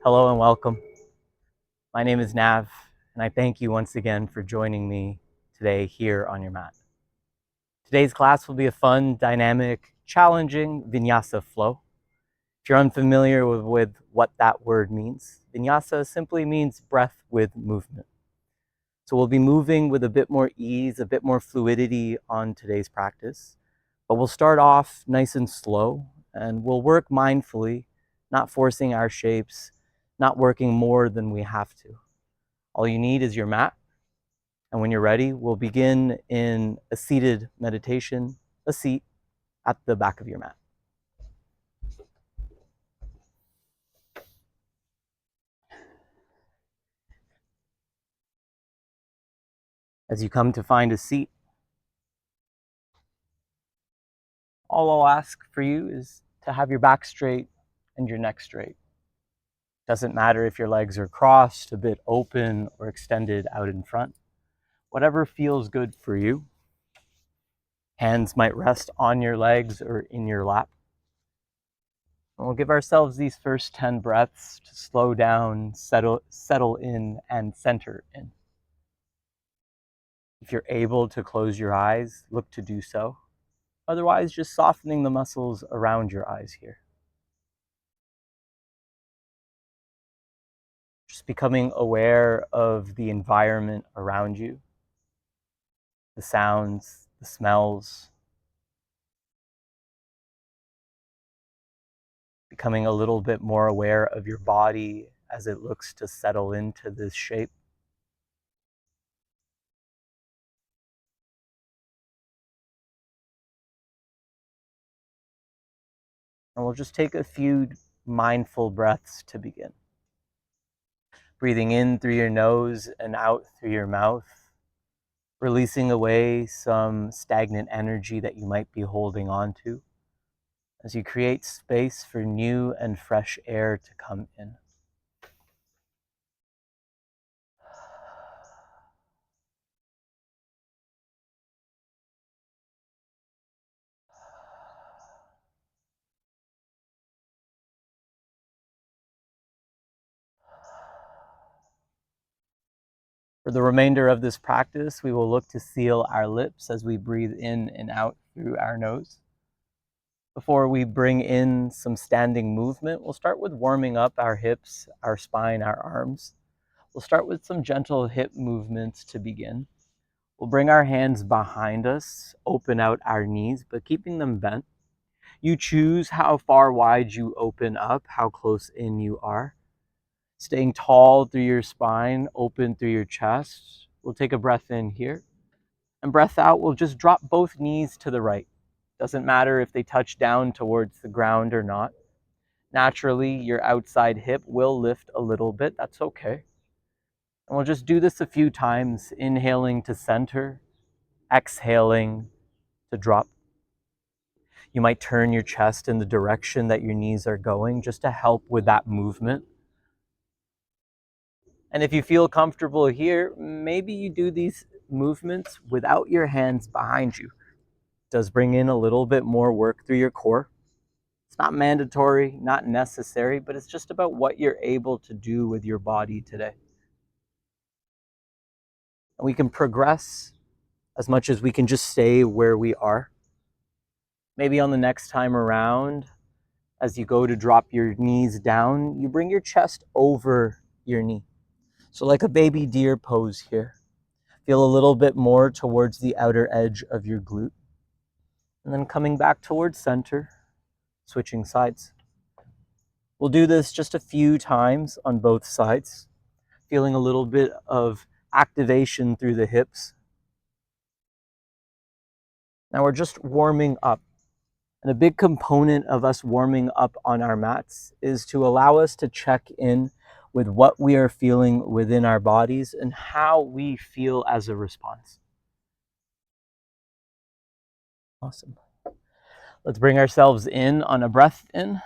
Hello and welcome. My name is Nav, and I thank you once again for joining me today here on your mat. Today's class will be a fun, dynamic, challenging Vinyasa flow. If you're unfamiliar with what that word means, Vinyasa simply means breath with movement. So we'll be moving with a bit more ease, a bit more fluidity on today's practice, but we'll start off nice and slow, and we'll work mindfully, not forcing our shapes, not working more than we have to. All you need is your mat, and when you're ready, we'll begin in a seated meditation, a seat at the back of your mat. As you come to find a seat, all I'll ask for you is to have your back straight and your neck straight. Doesn't matter if your legs are crossed, a bit open, or extended out in front. Whatever feels good for you. Hands might rest on your legs or in your lap. And we'll give ourselves these first 10 breaths to slow down, settle in, and center in. If you're able to close your eyes, look to do so. Otherwise, just softening the muscles around your eyes here. Just becoming aware of the environment around you, the sounds, the smells. Becoming a little bit more aware of your body as it looks to settle into this shape. And we'll just take a few mindful breaths to begin. Breathing in through your nose and out through your mouth, releasing away some stagnant energy that you might be holding on to as you create space for new and fresh air to come in. For the remainder of this practice, we will look to seal our lips as we breathe in and out through our nose. Before we bring in some standing movement, we'll start with warming up our hips, our spine, our arms. We'll start with some gentle hip movements to begin. We'll bring our hands behind us, open out our knees, but keeping them bent. You choose how far wide you open up, how close in you are. Staying tall through your spine, open through your chest. We'll take a breath in here. And breath out, we'll just drop both knees to the right. Doesn't matter if they touch down towards the ground or not. Naturally, your outside hip will lift a little bit. That's okay. And we'll just do this a few times, inhaling to center, exhaling to drop. You might turn your chest in the direction that your knees are going just to help with that movement. And if you feel comfortable here, maybe you do these movements without your hands behind you. It does bring in a little bit more work through your core. It's not mandatory, not necessary, but it's just about what you're able to do with your body today. And we can progress as much as we can just stay where we are. Maybe on the next time around, as you go to drop your knees down, you bring your chest over your knee. So like a baby deer pose here. Feel a little bit more towards the outer edge of your glute. And then coming back towards center, switching sides. We'll do this just a few times on both sides, feeling a little bit of activation through the hips. Now we're just warming up. And a big component of us warming up on our mats is to allow us to check in with what we are feeling within our bodies and how we feel as a response. Awesome. Let's bring ourselves in on a breath in,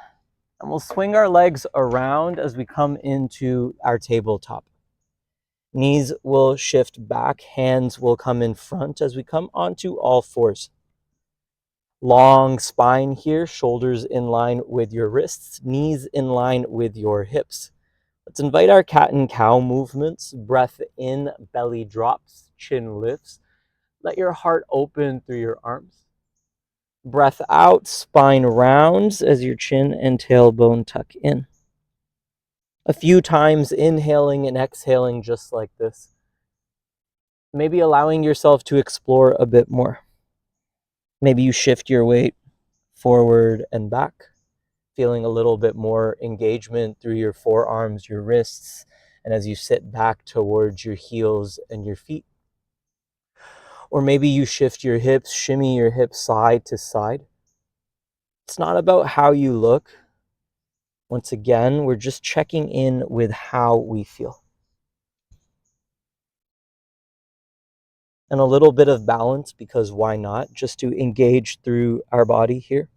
and we'll swing our legs around as we come into our tabletop. Knees will shift back, hands will come in front as we come onto all fours. Long spine here, shoulders in line with your wrists, knees in line with your hips. Let's invite our cat and cow movements. Breath in, belly drops, chin lifts. Let your heart open through your arms. Breath out, spine rounds as your chin and tailbone tuck in. A few times inhaling and exhaling just like this. Maybe allowing yourself to explore a bit more. Maybe you shift your weight forward and back, feeling a little bit more engagement through your forearms, your wrists, and as you sit back towards your heels and your feet. Or maybe you shift your hips, shimmy your hips side to side. It's not about how you look. Once again, we're just checking in with how we feel. And a little bit of balance, because why not? Just to engage through our body here.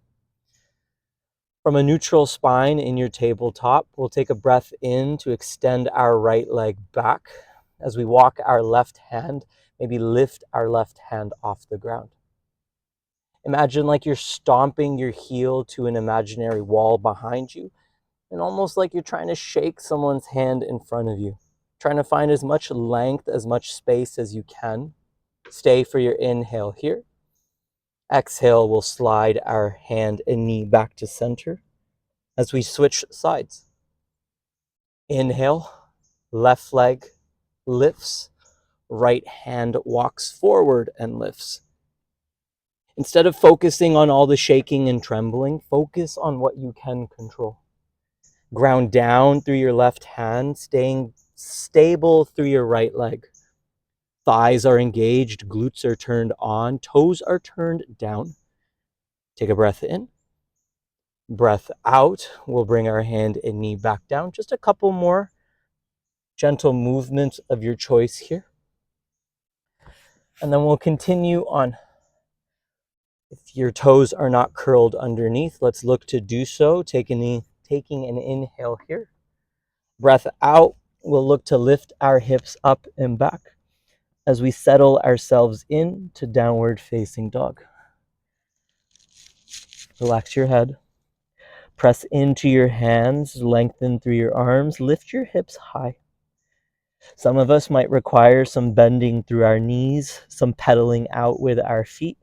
From a neutral spine in your tabletop, we'll take a breath in to extend our right leg back. As we walk our left hand, maybe lift our left hand off the ground. Imagine like you're stomping your heel to an imaginary wall behind you, and almost like you're trying to shake someone's hand in front of you. Trying to find as much length, as much space as you can. Stay for your inhale here. Exhale, we'll slide our hand and knee back to center as we switch sides. Inhale, left leg lifts, right hand walks forward and lifts. Instead of focusing on all the shaking and trembling, focus on what you can control. Ground down through your left hand, staying stable through your right leg. Thighs are engaged, glutes are turned on, toes are turned down. Take a breath in. Breath out. We'll bring our hand and knee back down. Just a couple more gentle movements of your choice here. And then we'll continue on. If your toes are not curled underneath, let's look to do so. Taking an inhale here. Breath out. We'll look to lift our hips up and back as we settle ourselves into downward facing dog. Relax your head. Press into your hands, lengthen through your arms, lift your hips high. Some of us might require some bending through our knees, some pedaling out with our feet.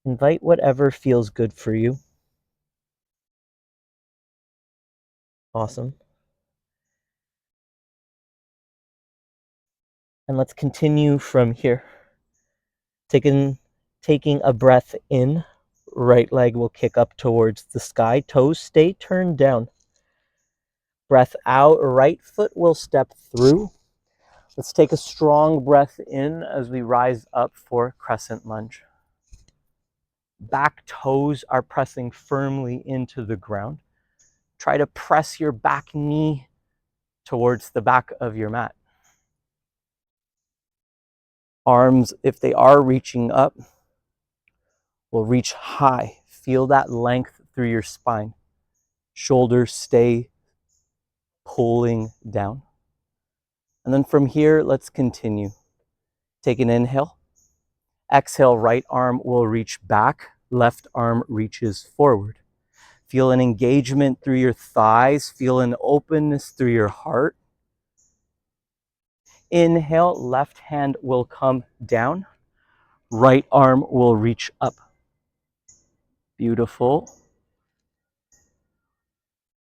Invite whatever feels good for you. Awesome. And let's continue from here. Taking a breath in, right leg will kick up towards the sky, toes stay turned down. Breath out, right foot will step through. Let's take a strong breath in as we rise up for crescent lunge. Back toes are pressing firmly into the ground. Try to press your back knee towards the back of your mat. Arms, if they are reaching up, will reach high. Feel that length through your spine. Shoulders stay pulling down. And then from here, let's continue. Take an inhale. Exhale, right arm will reach back, left arm reaches forward. Feel an engagement through your thighs. Feel an openness through your heart. Inhale, left hand will come down. Right arm will reach up. Beautiful.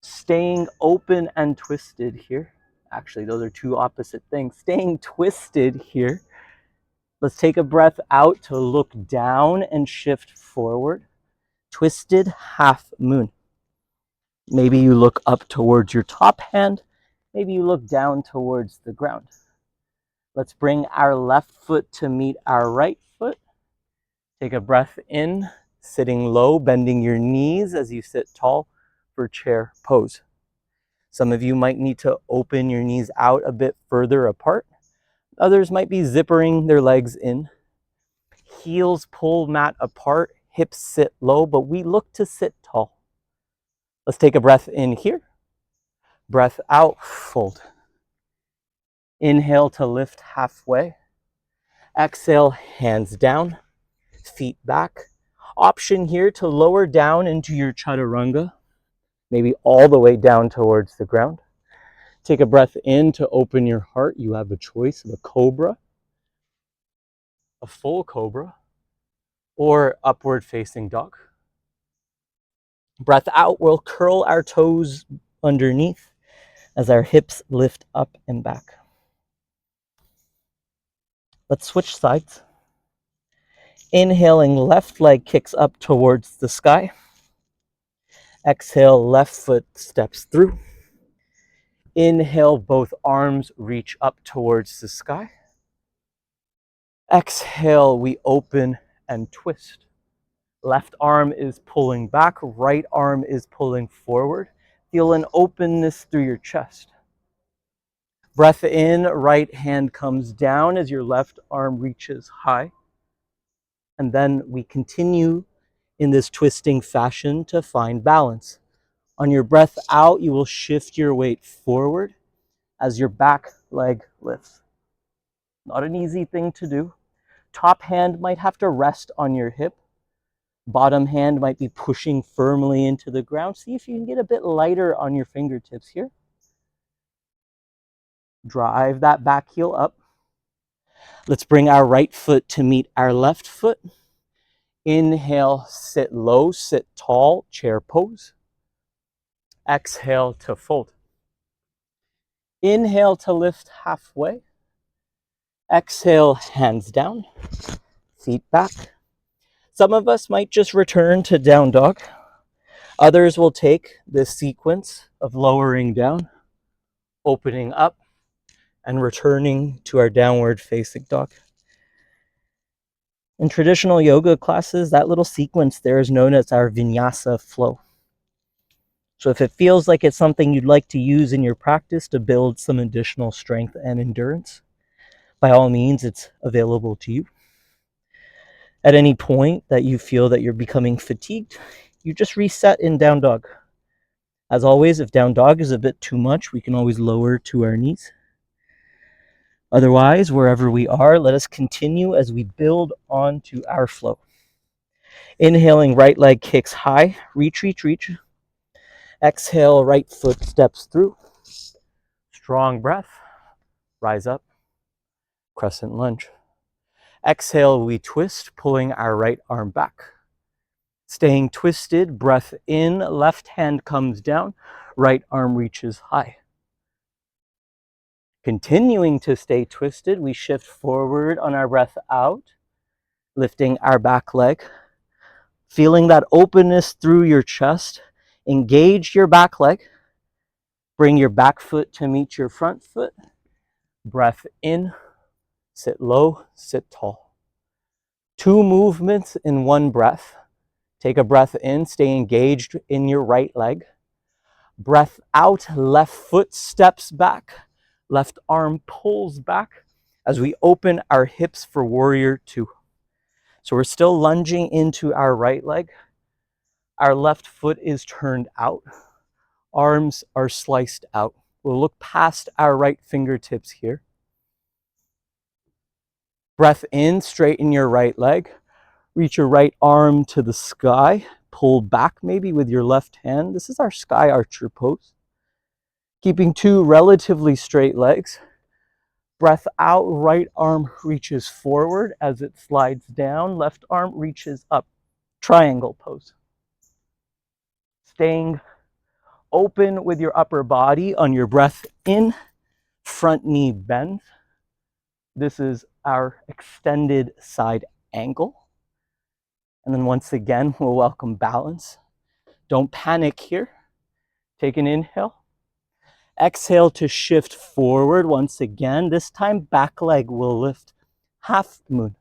Staying open and twisted here. Actually, those are two opposite things. Staying twisted here. Let's take a breath out to look down and shift forward. Twisted half moon. Maybe you look up towards your top hand. Maybe you look down towards the ground. Let's bring our left foot to meet our right foot. Take a breath in, sitting low, bending your knees as you sit tall for chair pose. Some of you might need to open your knees out a bit further apart. Others might be zippering their legs in. Heels pull mat apart, hips sit low, but we look to sit tall. Let's take a breath in here. Breath out, fold. Inhale to lift halfway. Exhale, hands down, feet back. Option here to lower down into your chaturanga, maybe all the way down towards the ground. Take a breath in to open your heart. You have a choice of a cobra, a full cobra, or upward facing dog. Breath out, we'll curl our toes underneath as our hips lift up and back. Let's switch sides. Inhaling, left leg kicks up towards the sky. Exhale, left foot steps through. Inhale, both arms reach up towards the sky. Exhale, we open and twist. Left arm is pulling back, right arm is pulling forward. Feel an openness through your chest. Breath in, right hand comes down as your left arm reaches high. And then we continue in this twisting fashion to find balance. On your breath out, you will shift your weight forward as your back leg lifts. Not an easy thing to do. Top hand might have to rest on your hip. Bottom hand might be pushing firmly into the ground. See if you can get a bit lighter on your fingertips here. Drive that back heel up. Let's bring our right foot to meet our left foot. Inhale, sit low, sit tall, chair pose. Exhale to fold. Inhale to lift halfway. Exhale, hands down, feet back. Some of us might just return to down dog. Others will take this sequence of lowering down, opening up, and returning to our downward facing dog. In traditional yoga classes, that little sequence there is known as our Vinyasa flow. So if it feels like it's something you'd like to use in your practice to build some additional strength and endurance, by all means, it's available to you. At any point that you feel that you're becoming fatigued, you just reset in down dog. As always, if down dog is a bit too much, we can always lower to our knees. Otherwise, wherever we are, let us continue as we build onto our flow. Inhaling, right leg kicks high, reach, reach, reach. Exhale, right foot steps through. Strong breath, rise up, crescent lunge. Exhale, we twist, pulling our right arm back. Staying twisted, breath in, left hand comes down, right arm reaches high. Continuing to stay twisted, we shift forward on our breath out, lifting our back leg. Feeling that openness through your chest, engage your back leg. Bring your back foot to meet your front foot. Breath in, sit low, sit tall. 2 movements in 1 breath. Take a breath in, stay engaged in your right leg. Breath out, left foot steps back, left arm pulls back as we open our hips for warrior 2. So we're still lunging into our right leg. Our left foot is turned out. Arms are sliced out. We'll look past our right fingertips here. Breath in, straighten your right leg. Reach your right arm to the sky. Pull back maybe with your left hand. This is our sky archer pose. Keeping 2 relatively straight legs. Breath out, right arm reaches forward as it slides down. Left arm reaches up. Triangle pose. Staying open with your upper body on your breath in. Front knee bends. This is our extended side angle. And then once again, we'll welcome balance. Don't panic here. Take an inhale. Exhale to shift forward once again. This time, back leg will lift half moon.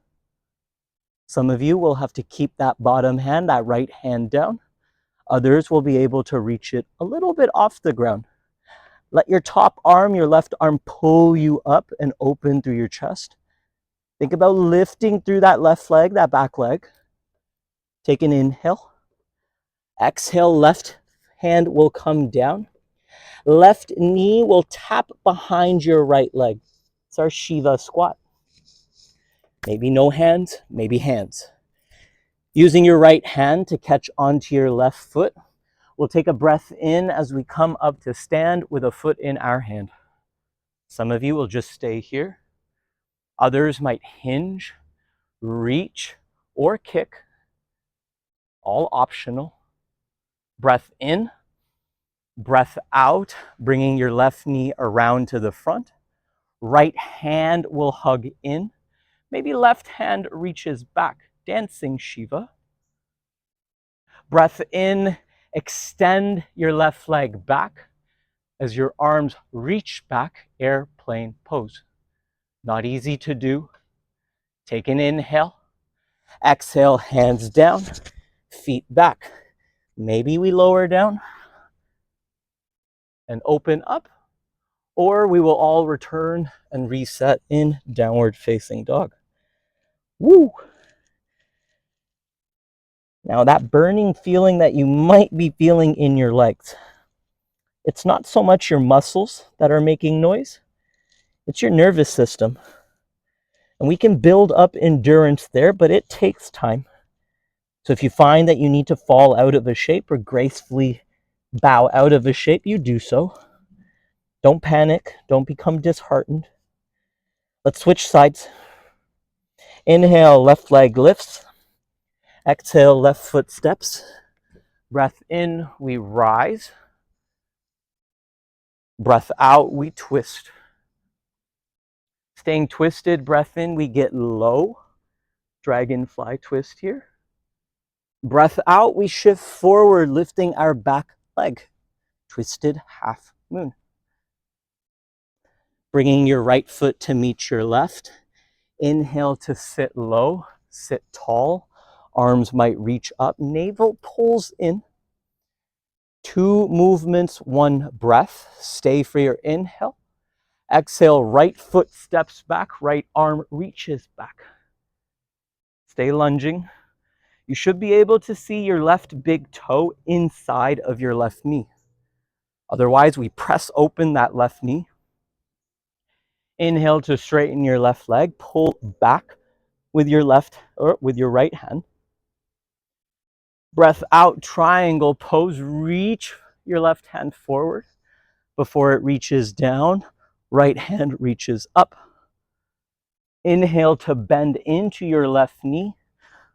Some of you will have to keep that bottom hand, that right hand down. Others will be able to reach it a little bit off the ground. Let your top arm, your left arm, pull you up and open through your chest. Think about lifting through that left leg, that back leg. Take an inhale. Exhale, left hand will come down. Left knee will tap behind your right leg. It's our Shiva squat. Maybe no hands, maybe hands. Using your right hand to catch onto your left foot, We'll take a breath in as we come up to stand with a foot in our hand. Some of you will just stay here. Others might hinge, reach, or kick. All optional. Breath in, breath out, bringing your left knee around to the front. Right hand will hug in. Maybe left hand reaches back, dancing Shiva. Breath in, extend your left leg back as your arms reach back, airplane pose. Not easy to do. Take an inhale. Exhale, hands down, feet back. Maybe we lower down and open up, or we will all return and reset in downward facing dog. Woo! Now that burning feeling that you might be feeling in your legs, it's not so much your muscles that are making noise, it's your nervous system. And we can build up endurance there, but it takes time. So if you find that you need to fall out of a shape or gracefully bow out of a shape, you do so. Don't panic, don't become disheartened. Let's switch sides. Inhale, left leg lifts. Exhale, left foot steps. Breath in, we rise. Breath out, we twist. Staying twisted, breath in, we get low. Dragonfly twist here. Breath out, we shift forward, lifting our back leg. Twisted half moon. Bringing your right foot to meet your left. Inhale to sit low, sit tall. Arms might reach up, navel pulls in. 2 movements, 1 breath. Stay for your inhale. Exhale, right foot steps back, right arm reaches back. Stay lunging. You should be able to see your left big toe inside of your left knee. Otherwise, we press open that left knee. Inhale to straighten your left leg, pull back with your left or with your right hand. Breath out, triangle pose, reach your left hand forward before it reaches down. Right hand reaches up. Inhale to bend into your left knee.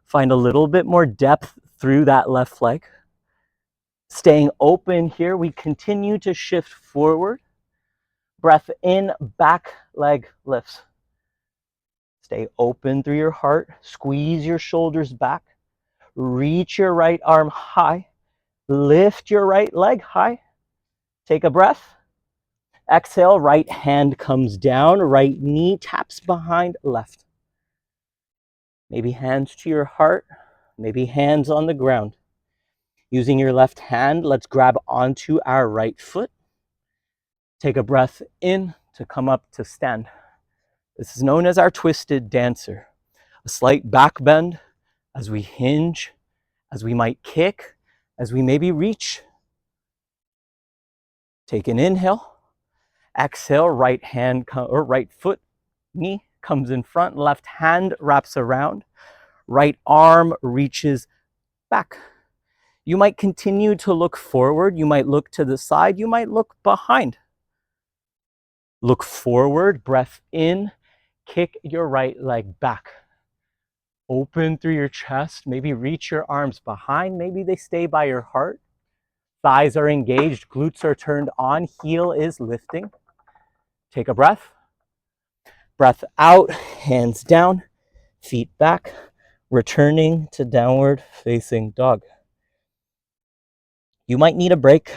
Find a little bit more depth through that left leg. Staying open here, we continue to shift forward. Breath in, back leg lifts. Stay open through your heart. Squeeze your shoulders back. Reach your right arm high. Lift your right leg high. Take a breath. Exhale, right hand comes down. Right knee taps behind left. Maybe hands to your heart. Maybe hands on the ground. Using your left hand, let's grab onto our right foot. Take a breath in to come up to stand. This is known as our twisted dancer. A slight back bend as we hinge, as we might kick, as we maybe reach. Take an inhale. Exhale, right hand or right foot, knee comes in front, left hand wraps around, right arm reaches back. You might continue to look forward, you might look to the side, you might look behind. Look forward, breath in, kick your right leg back. Open through your chest, maybe reach your arms behind, maybe they stay by your heart. Thighs are engaged, glutes are turned on, heel is lifting. Take a breath. Breath out, hands down, feet back, returning to downward facing dog. You might need a break.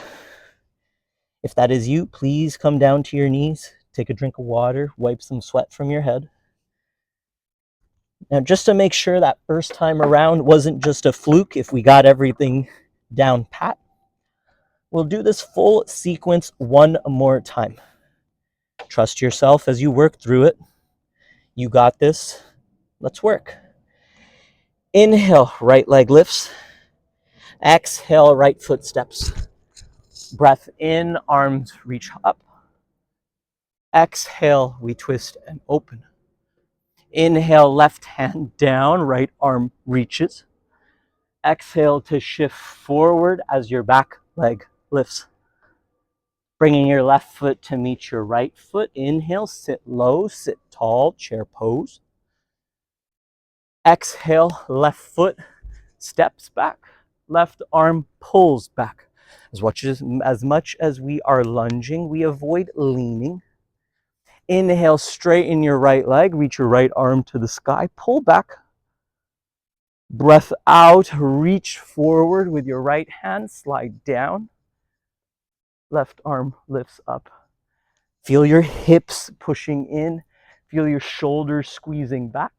If that is you, please come down to your knees, take a drink of water, wipe some sweat from your head. Now, just to make sure that first time around wasn't just a fluke, if we got everything down pat, we'll do this full sequence one more time. Trust yourself as you work through it. You got this. Let's work. Inhale, right leg lifts. Exhale, right foot steps. Breath in, arms reach up. Exhale, we twist and open. Inhale, left hand down, right arm reaches. Exhale to shift forward as your back leg lifts. Bringing your left foot to meet your right foot. Inhale, sit low, sit tall, chair pose. Exhale, left foot steps back, left arm pulls back. As much as we are lunging, we avoid leaning. Inhale, straighten your right leg, reach your right arm to the sky, pull back. Breath out, reach forward with your right hand, slide down. Left arm lifts up. Feel your hips pushing in, feel your shoulders squeezing back.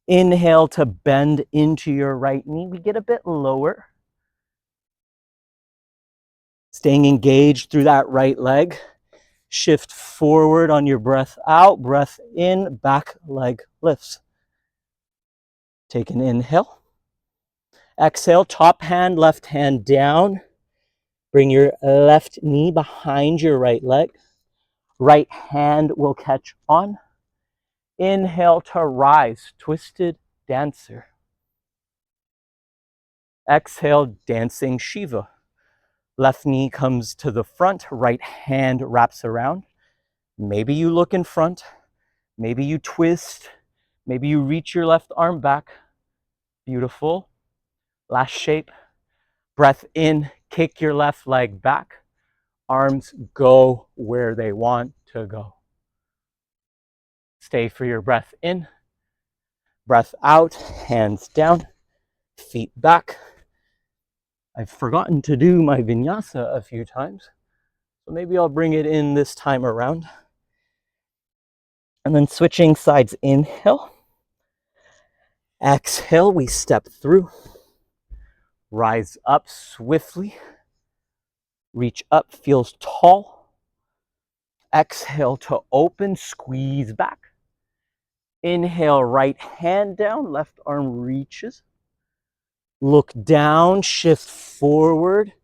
Inhale to bend into your right knee. We get a bit lower. Staying engaged through that right leg. Shift forward on your breath out. Breath in, back leg lifts. Take an inhale. Exhale, top hand, left hand down. Bring your left knee behind your right leg. Right hand will catch on. Inhale to rise, twisted dancer. Exhale, dancing Shiva. Left knee comes to the front, right hand wraps around. Maybe you look in front, maybe you twist, maybe you reach your left arm back. Beautiful. Last shape. Breath in, kick your left leg back. Arms go where they want to go. Stay for your breath in. Breath out, hands down, feet back. I've forgotten to do my vinyasa a few times, so maybe I'll bring it in this time around. And then switching sides, inhale. Exhale, we step through. Rise up swiftly. Reach up, feels tall. Exhale to open, squeeze back. Inhale, right hand down, left arm reaches. Look down, shift forward.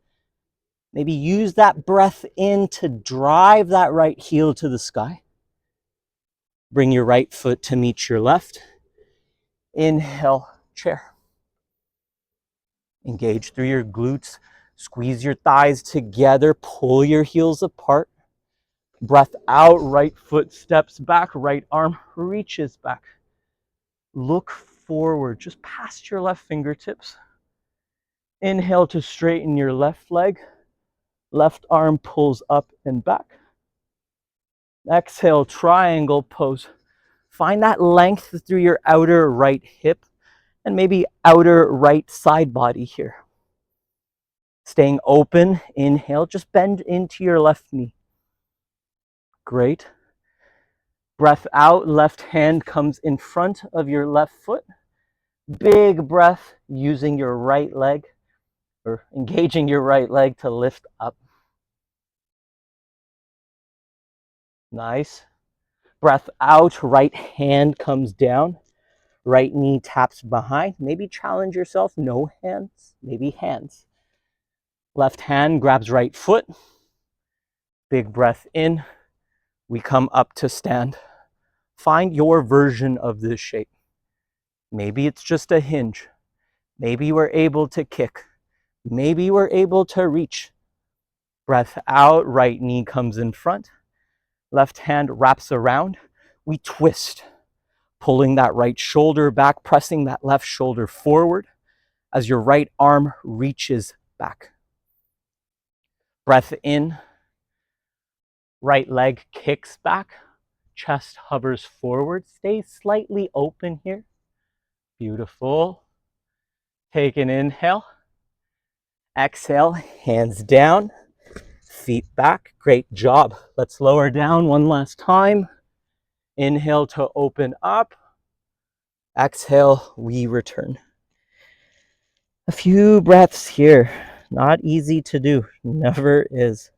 Maybe use that breath in to drive that right heel to the sky. Bring your right foot to meet your left. Inhale, chair. Engage through your glutes. Squeeze your thighs together. Pull your heels apart. Breath out, right foot steps back, right arm reaches back. Look forward, just past your left fingertips. Inhale to straighten your left leg. Left arm pulls up and back. Exhale, triangle pose. Find that length through your outer right hip and maybe outer right side body here. Staying open, inhale, just bend into your left knee. Great. Breath out, left hand comes in front of your left foot. Big breath using your right leg or engaging your right leg to lift up. Nice. Breath out, right hand comes down. Right knee taps behind. Maybe challenge yourself, no hands, maybe hands. Left hand grabs right foot. Big breath in. We come up to stand. Find your version of this shape. Maybe it's just a hinge. Maybe we're able to kick. Maybe we're able to reach. Breath out, right knee comes in front. Left hand wraps around. We twist, pulling that right shoulder back, pressing that left shoulder forward as your right arm reaches back. Breath in. Right leg kicks back. Chest hovers forward. Stay slightly open here. Beautiful. Take an inhale. Exhale, hands down, feet back. Great job. Let's lower down one last time. Inhale to open up. Exhale, we return. A few breaths here. Not easy to do. Never is.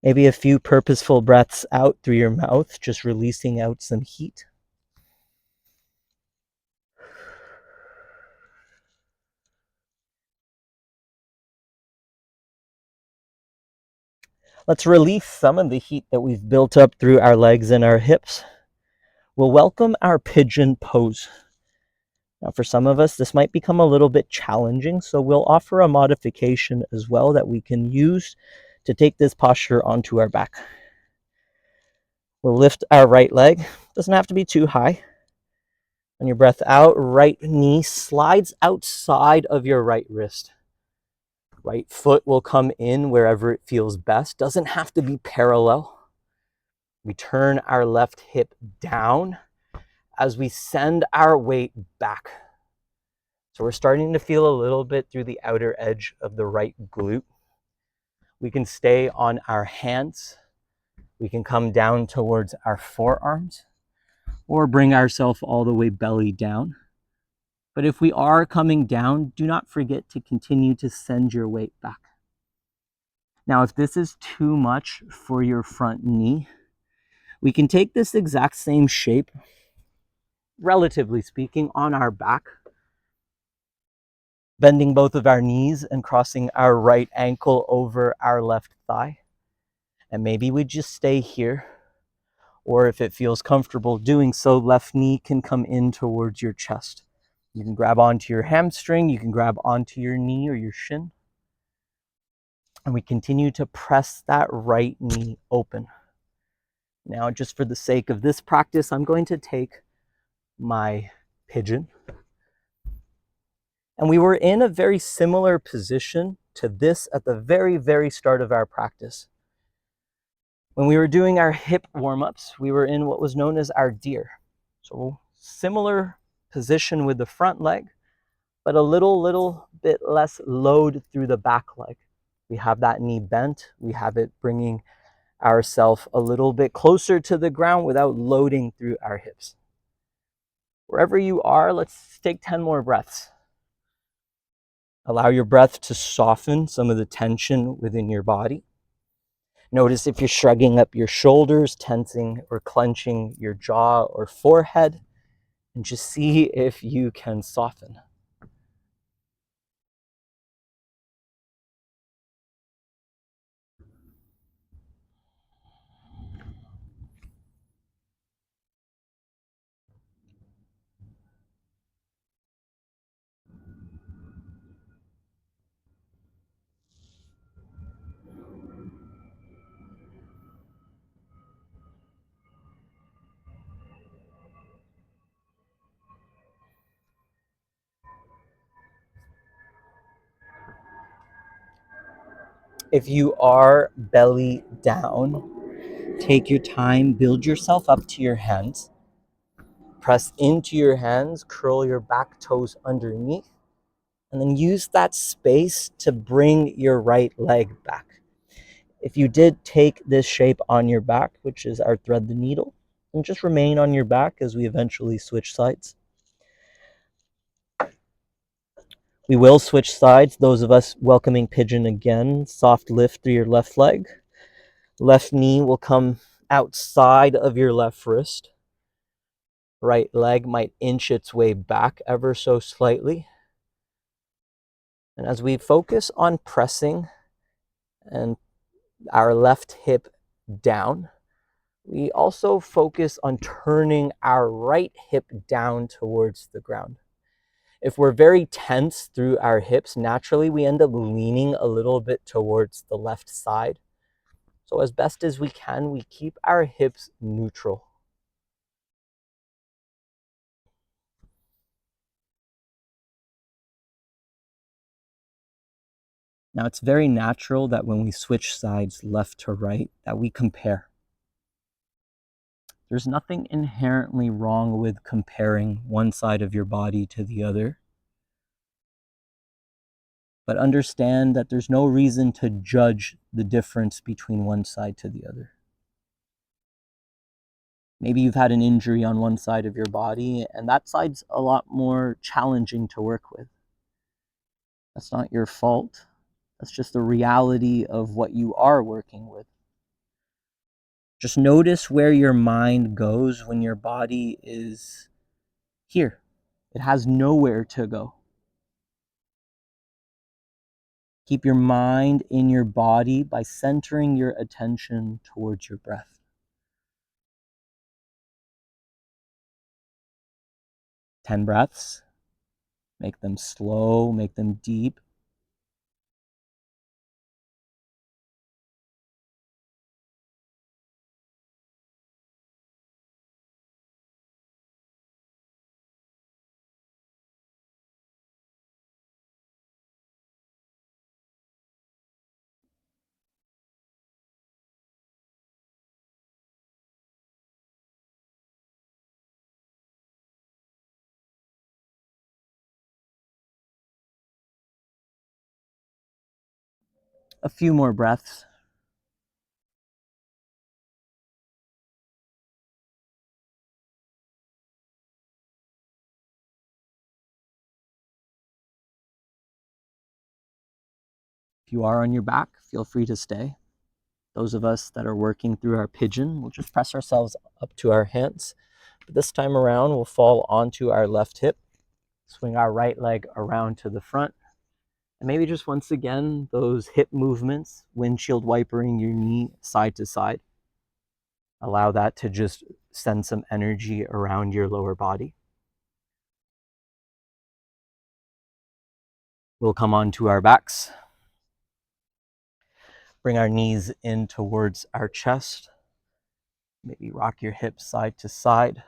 Maybe a few purposeful breaths out through your mouth, just releasing out some heat. Let's release some of the heat that we've built up through our legs and our hips. We'll welcome our pigeon pose. Now, for some of us, this might become a little bit challenging, so we'll offer a modification as well that we can use to take this posture onto our back. We'll lift our right leg. Doesn't have to be too high. On your breath out, right knee slides outside of your right wrist. Right foot will come in wherever it feels best. Doesn't have to be parallel. We turn our left hip down as we send our weight back. So we're starting to feel a little bit through the outer edge of the right glute. We can stay on our hands. We can come down towards our forearms or bring ourselves all the way belly down. But if we are coming down, do not forget to continue to send your weight back. Now, if this is too much for your front knee, we can take this exact same shape, relatively speaking, on our back, bending both of our knees and crossing our right ankle over our left thigh. And maybe we just stay here, or if it feels comfortable doing so, left knee can come in towards your chest. You can grab onto your hamstring, you can grab onto your knee or your shin. And we continue to press that right knee open. Now, just for the sake of this practice, I'm going to take my pigeon. And we were in a very similar position to this at the very, very start of our practice. When we were doing our hip warm-ups, we were in what was known as our deer. So similar position with the front leg, but a little bit less load through the back leg. We have that knee bent. We have it bringing ourselves a little bit closer to the ground without loading through our hips. Wherever you are, let's take 10 more breaths. Allow your breath to soften some of the tension within your body. Notice if you're shrugging up your shoulders, tensing or clenching your jaw or forehead, and just see if you can soften. If you are belly down, take your time, build yourself up to your hands. Press into your hands, curl your back toes underneath, and then use that space to bring your right leg back. If you did take this shape on your back, which is our thread the needle, and just remain on your back as we eventually switch sides. We will switch sides. Those of us welcoming pigeon again, soft lift through your left leg. Left knee will come outside of your left wrist. Right leg might inch its way back ever so slightly. And as we focus on pressing and our left hip down, we also focus on turning our right hip down towards the ground. If we're very tense through our hips, naturally we end up leaning a little bit towards the left side. So as best as we can, we keep our hips neutral. Now, it's very natural that when we switch sides left to right, that we compare. There's nothing inherently wrong with comparing one side of your body to the other. But understand that there's no reason to judge the difference between one side to the other. Maybe you've had an injury on one side of your body, and that side's a lot more challenging to work with. That's not your fault. That's just the reality of what you are working with. Just notice where your mind goes when your body is here. It has nowhere to go. Keep your mind in your body by centering your attention towards your breath. 10 breaths. Make them slow, make them deep. A few more breaths. If you are on your back, feel free to stay. Those of us that are working through our pigeon, we'll just press ourselves up to our hands. But this time around, we'll fall onto our left hip, swing our right leg around to the front, and maybe just once again, those hip movements, windshield wipering your knee side to side. Allow that to just send some energy around your lower body. We'll come onto our backs. Bring our knees in towards our chest. Maybe rock your hips side to side.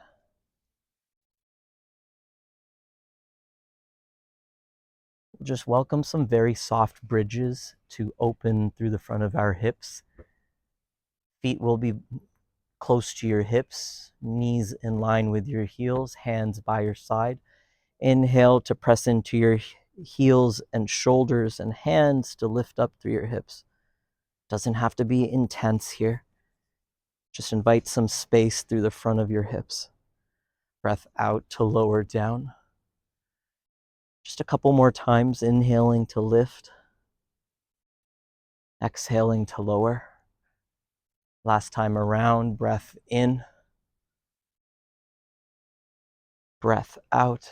Just welcome some very soft bridges to open through the front of our hips. Feet will be close to your hips, knees in line with your heels, hands by your side. Inhale to press into your heels and shoulders, and hands to lift up through your hips. Doesn't have to be intense here. Just invite some space through the front of your hips. Breath out to lower down. Just a couple more times, inhaling to lift, exhaling to lower. Last time around, breath in, breath out.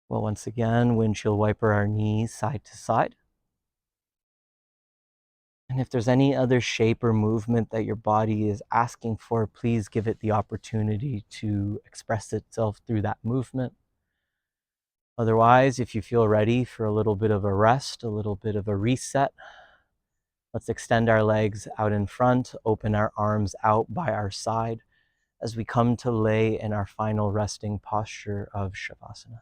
Well, once again, windshield wiper our knees side to side. And if there's any other shape or movement that your body is asking for, please give it the opportunity to express itself through that movement. Otherwise, if you feel ready for a little bit of a rest, a little bit of a reset, let's extend our legs out in front, open our arms out by our side as we come to lay in our final resting posture of Savasana.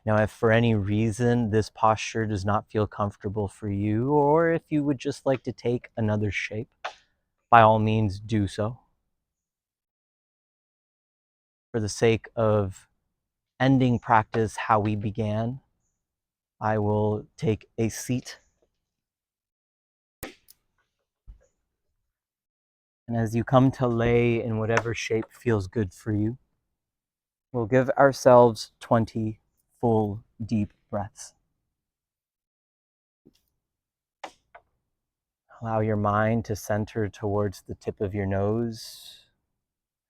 Now, if for any reason this posture does not feel comfortable for you, or if you would just like to take another shape, by all means do so. For the sake of ending practice how we began, I will take a seat. And as you come to lay in whatever shape feels good for you, we'll give ourselves 20 full deep breaths. Allow your mind to center towards the tip of your nose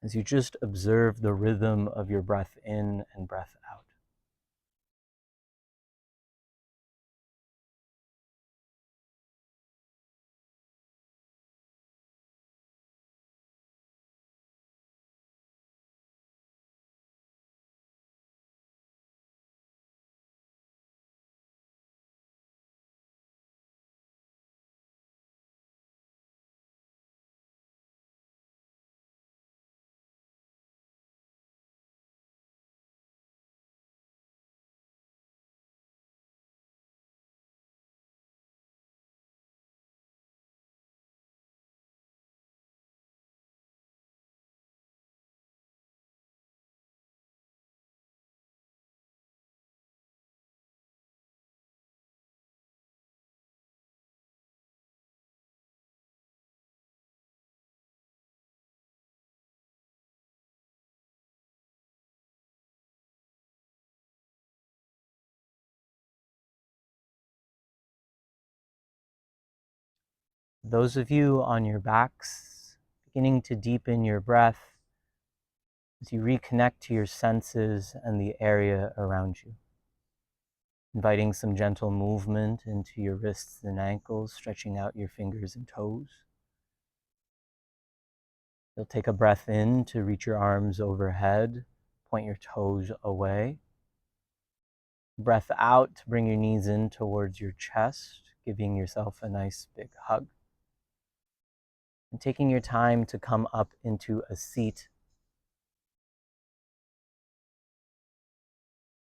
as you just observe the rhythm of your breath in and breath out. Those of you on your backs, beginning to deepen your breath as you reconnect to your senses and the area around you. Inviting some gentle movement into your wrists and ankles, stretching out your fingers and toes. You'll take a breath in to reach your arms overhead, point your toes away. Breath out to bring your knees in towards your chest, giving yourself a nice big hug. And taking your time to come up into a seat.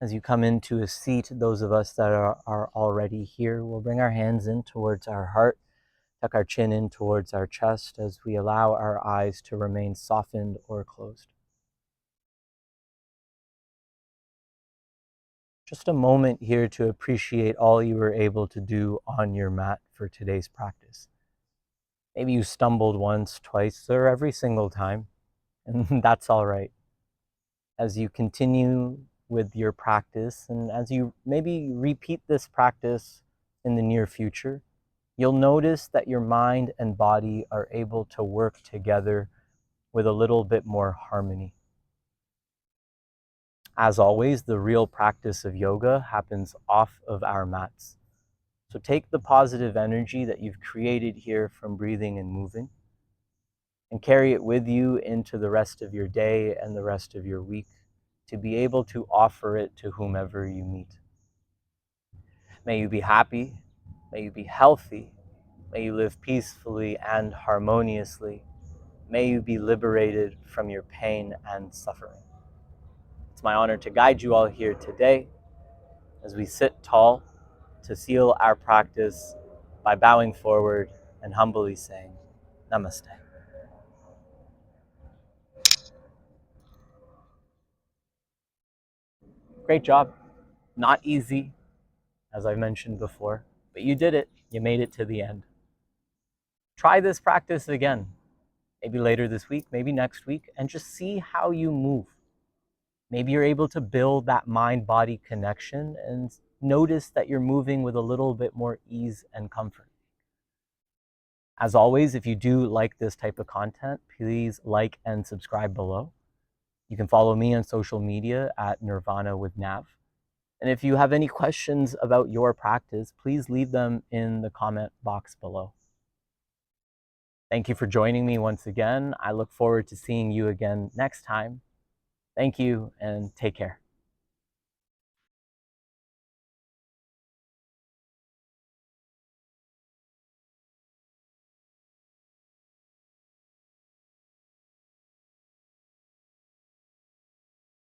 As you come into a seat, those of us that are already here will bring our hands in towards our heart, tuck our chin in towards our chest as we allow our eyes to remain softened or closed. Just a moment here to appreciate all you were able to do on your mat for today's practice. Maybe you stumbled once, twice, or every single time, and that's all right. As you continue with your practice, and as you maybe repeat this practice in the near future, you'll notice that your mind and body are able to work together with a little bit more harmony. As always, the real practice of yoga happens off of our mats. So take the positive energy that you've created here from breathing and moving and carry it with you into the rest of your day and the rest of your week to be able to offer it to whomever you meet. May you be happy, may you be healthy, may you live peacefully and harmoniously, may you be liberated from your pain and suffering. It's my honor to guide you all here today as we sit tall to seal our practice by bowing forward and humbly saying, Namaste. Great job. Not easy, as I mentioned before, but you did it. You made it to the end. Try this practice again, maybe later this week, maybe next week, and just see how you move. Maybe you're able to build that mind-body connection and notice that you're moving with a little bit more ease and comfort. As always, if you do like this type of content, please like and subscribe below. You can follow me on social media at Nirvana with Nav. And if you have any questions about your practice, please leave them in the comment box below. Thank you for joining me once again. I look forward to seeing you again next time. Thank you and take care.